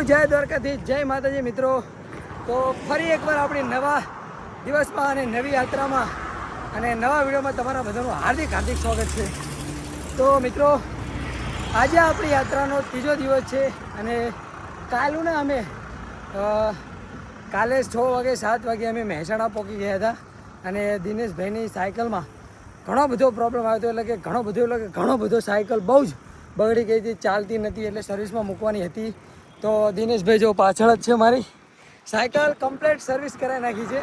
મહાદેવ, જય દ્વારકાધીશ, જય માતાજી મિત્રો. તો ફરી એકવાર આપણી નવા દિવસમાં અને નવી યાત્રામાં અને નવા વિડીયોમાં તમારા બધાનું હાર્દિક સ્વાગત છે. તો મિત્રો, આજે આપણી યાત્રાનો ત્રીજો દિવસ છે અને કાલે અમે કાલે 6 વાગે 7 વાગે અમે મહેસાણા પહોંચી ગયા હતા અને દિનેશભાઈની સાયકલમાં ઘણો બધો પ્રોબ્લેમ આવ્યો હતો. ઘણો બધો સાયકલ બહુ જ બગડી ગઈ હતી, ચાલતી નથી, એટલે સર્વિસમાં મૂકવાની હતી. તો દિનેશભાઈ જો પાછળ જ છે, મારી સાયકલ કમ્પ્લીટ સર્વિસ કરાવી નાખી છે.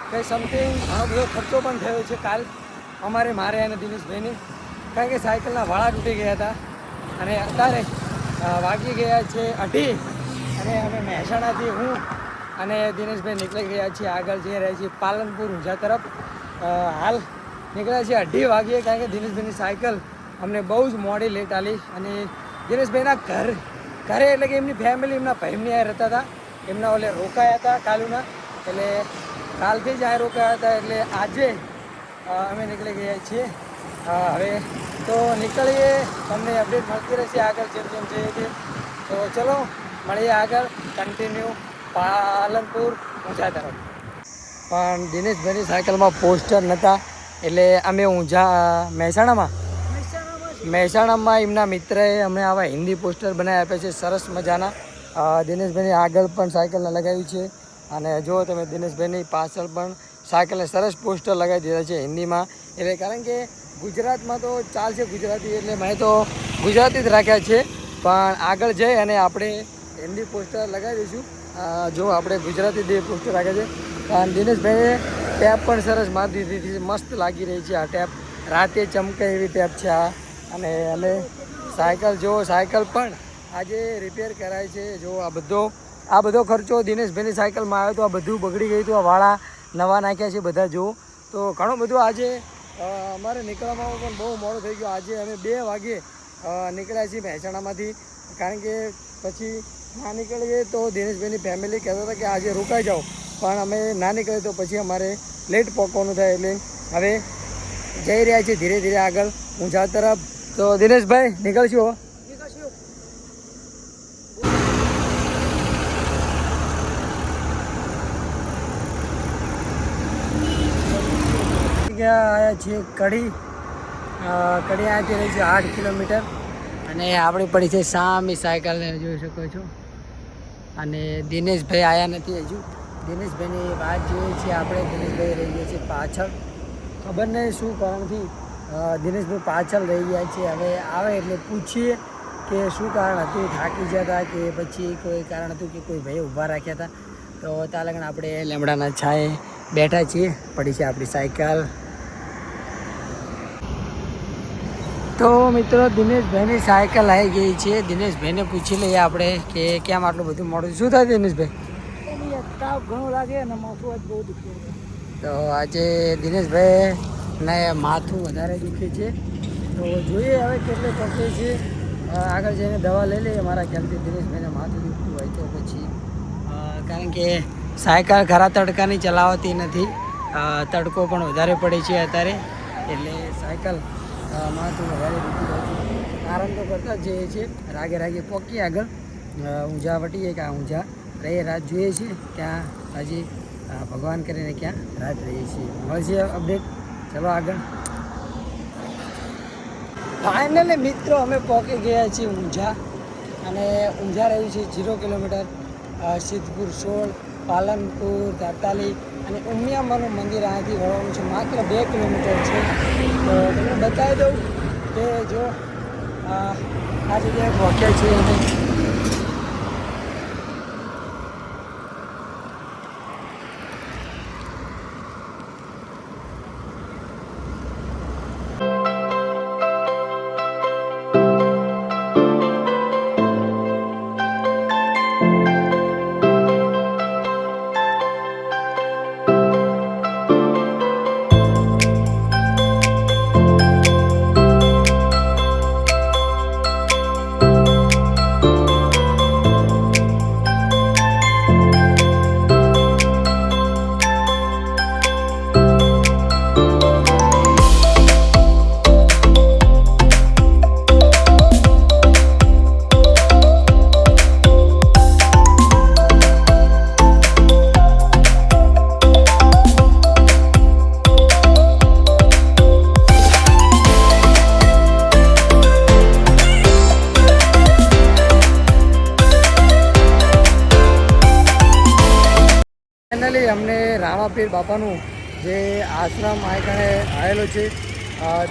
કંઈ સમથિંગ ઘણો બધો ખર્ચો પણ થયો છે કાલ મારે અને દિનેશભાઈને, કારણ કે સાયકલના વાળા તૂટી ગયા હતા. અને અત્યારે વાગી ગયા છે 2:30 અને અમે મહેસાણાથી હું અને દિનેશભાઈ નીકળી ગયા છીએ. આગળ જઈ રહ્યા છીએ પાલનપુર ઊંઝા તરફ. હાલ નીકળ્યા છીએ 2:30 વાગ્યે, કારણ કે દિનેશભાઈની સાયકલ અમને બહુ જ મોડી લેટ આલી. અને દિનેશભાઈના ઘરે એટલે કે એમની ફેમિલી, એમના ભાઈની આ રહેતા હતા, એમના ઓલે રોકાયા હતા કાલુના, એટલે કાલથી જ આ રોકાયા હતા. એટલે આજે અમે નીકળી ગયા છીએ. હવે તો નીકળીએ, તમને અપડેટ મળતી રહેશે આગળ જેમ જઈએ છીએ. તો ચલો મળીએ આગળ, કન્ટિન્યુ પાલનપુર ઊંઝા તરફ. પણ દિનેશભાઈની સાયકલમાં પોસ્ટર નહોતા, એટલે અમે મહેસાણામાં એમના મિત્રએ અમને આવા હિન્દી પોસ્ટર બનાવી આપ્યા છે, સરસ મજાના. દિનેશભાઈની આગળ પણ સાયકલને લગાવી છે અને જો તમે દિનેશભાઈની પાછળ પણ સાયકલને સરસ પોસ્ટર લગાવી દીધા છે હિન્દીમાં. એટલે કારણ કે ગુજરાતમાં તો ચાલશે ગુજરાતી, એટલે મેં તો ગુજરાતી જ રાખ્યા છે, પણ આગળ જઈ અને આપણે હિન્દી પોસ્ટર લગાવી દઈશું. જો આપણે ગુજરાતી પોસ્ટર રાખ્યા છે. અને દિનેશભાઈએ ટેપ પણ સરસ મારી દીધી છે, મસ્ત લાગી રહી છે આ ટેપ, રાતે ચમકે એવી ટેપ છે આ. અને અમે સાયકલ પણ આજે રિપેર કરાય છે. જો આ બધો ખર્ચો દિનેશભાઈની સાયકલમાં આવ્યો તો આ બધું બગડી ગયું હતું. આ વાળા નવા નાખ્યા છે બધા. જો તો ઘણું બધું આજે અમારે નીકળવામાં પણ બહુ મોડું થઈ ગયું. આજે અમે 2 વાગે નીકળ્યા છીએ મહેસાણામાંથી, કારણ કે પછી ના નીકળીએ તો દિનેશભાઈની ફેમિલી કહેતા હતા કે આજે રોકાઈ જાઓ, પણ અમે ના નીકળીએ તો પછી અમારે લેટ પહોંચવાનું થાય. એટલે હવે જઈ રહ્યા છીએ ધીરે ધીરે આગળ ઊંઝા તરફ. તો દિનેશભાઈ નીકળશું. આવ્યા છીએ કડી અહીંયાથી રહી છે 8 કિલોમીટર અને આપણી પડી છે સામી સાયકલને જોઈ શકો છો. અને દિનેશભાઈ આવ્યા નથી હજુ, દિનેશભાઈની વાત જોઈએ છીએ આપણે. દિનેશભાઈ રહી ગયા છે પાછળ, ખબર નહીં શું કારણથી દિનેશભાઈ પાછળ રહી ગયા છે. હવે આવે એટલે પૂછીએ કે શું કારણ હતું, થાકી ગયા હતા કે પછી કોઈ કારણ હતું કે કોઈ ભાઈ ઊભા રાખ્યા હતા. તો ત્યાં લગન આપણે લીમડાના છાંયે બેઠા છીએ, પડી છે આપણી સાયકલ. તો મિત્રો, દિનેશભાઈની સાયકલ આવી ગઈ છે. દિનેશભાઈને પૂછી લઈએ આપણે કે કેમ આટલું બધું મોડું. શું થાય દિનેશભાઈ? તાવ ઘણું લાગે અને માથું જ બહુ દુખે. તો આજે દિનેશભાઈને માથું વધારે દુખે છે. તો જોઈએ હવે કેટલે પહોંચે છે. આગળ જઈને દવા લઈ લઈએ. મારા ખ્યાલથી દિનેશભાઈને માથું દુખતું હોય તો પછી, કારણ કે સાયકલ ખરા તડકાની ચલાવતી નથી, તડકો પણ વધારે પડે છે અત્યારે, એટલે સાયકલ માથું વધારે દુખી જાય છે. આરામ તો કરતા જ જઈએ છીએ, રાગે પહોંચીએ આગળ ઊંઝા વટીએ કે ઊંઝા રહીએ, રાત જોઈએ છીએ ત્યાં. હજી ભગવાન કરીને ક્યાં રાત રહીએ છીએ. મળશે અપડેટ. ચલો આગળ. ફાઇનલી મિત્રો, અમે પહોંચી ગયા છીએ ઊંઝા. અને ઊંઝા રહ્યું છે 0 કિલોમીટર, સિદ્ધપુર 16, પાલનપુર 43 અને ઉમિયામાનું મંદિર અહીંયાથી વળવાનું છે. માત્ર 2 કિલોમીટર છે. તો તમને બતાવી દઉં કે જો આ જગ્યાએ પહોંચ્યા છીએ અમે. ફાઇનલી અમને રામાપીર બાપાનું જે આશ્રમ આયકણે આવેલો છે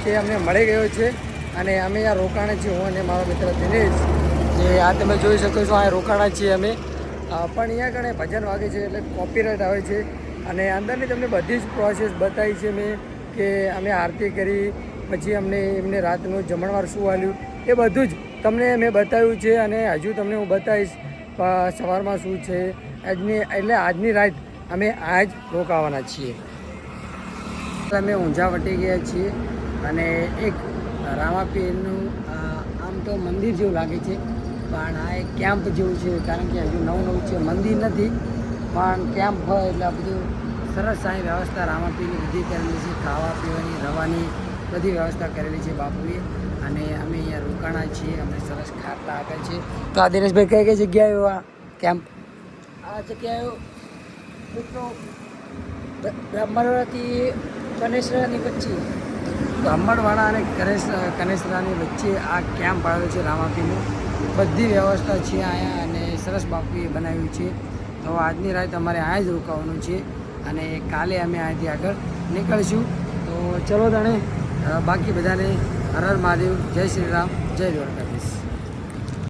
તે અમને મળી ગયો છે અને અમે અહીંયા રોકાણા છીએ, હું અને મારો મિત્ર દિનેશ. જે આ તમે જોઈ શકો છો આ રોકાણા છીએ અમે, પણ અહીંયા કણે ભજન વાગે છે એટલે કોપીરાઇટ આવે છે. અને અંદરની તમને બધી જ પ્રોસેસ બતાવી છે મેં, કે અમે આરતી કરી, પછી અમને એમને રાતનું જમણવાર શું આલ્યું એ બધું જ તમને મેં બતાવ્યું છે. અને હજુ તમને હું બતાવીશ સવારમાં શું છે આજની રાત અમે આ જ રોકાવાના છીએ. અમે ઊંઝા વટી ગયા છીએ અને એક રામાપીરનું આમ તો મંદિર જેવું લાગે છે, પણ આ એક કેમ્પ જેવું છે, કારણ કે હજુ નવું છે, મંદિર નથી પણ કેમ્પ હોય એટલે આ બધું સરસ સારી વ્યવસ્થા રામાપીરની બધી કરેલી છે, ખાવા પીવાની રહેવાની બધી વ્યવસ્થા કરેલી છે બાપુએ. અને અમે અહીંયા રોકાણા છીએ, અમને સરસ ખાટલા આપે છે. તો આ દિનેશભાઈ કઈ કઈ જગ્યાએ આ કેમ્પ? આ જગ્યાએ મિત્રો બ્રાહ્મણવાડાથી કનેસરાની વચ્ચે, બ્રાહ્મણવાડા અને કનેસરાની વચ્ચે આ કેમ્પ આવેલો છે રામાપીરનો. બધી વ્યવસ્થા છે અહીંયા અને સરસ બાપુએ બનાવ્યું છે. તો આજની રાત અમારે અહીંયા જ રોકાવાનું છે અને કાલે અમે અહીંયાથી આગળ નીકળીશું. તો ચલો તાણે બાકી બધાને હર હર મહાદેવ, જય શ્રી રામ, જય દ્વારકાધીશ.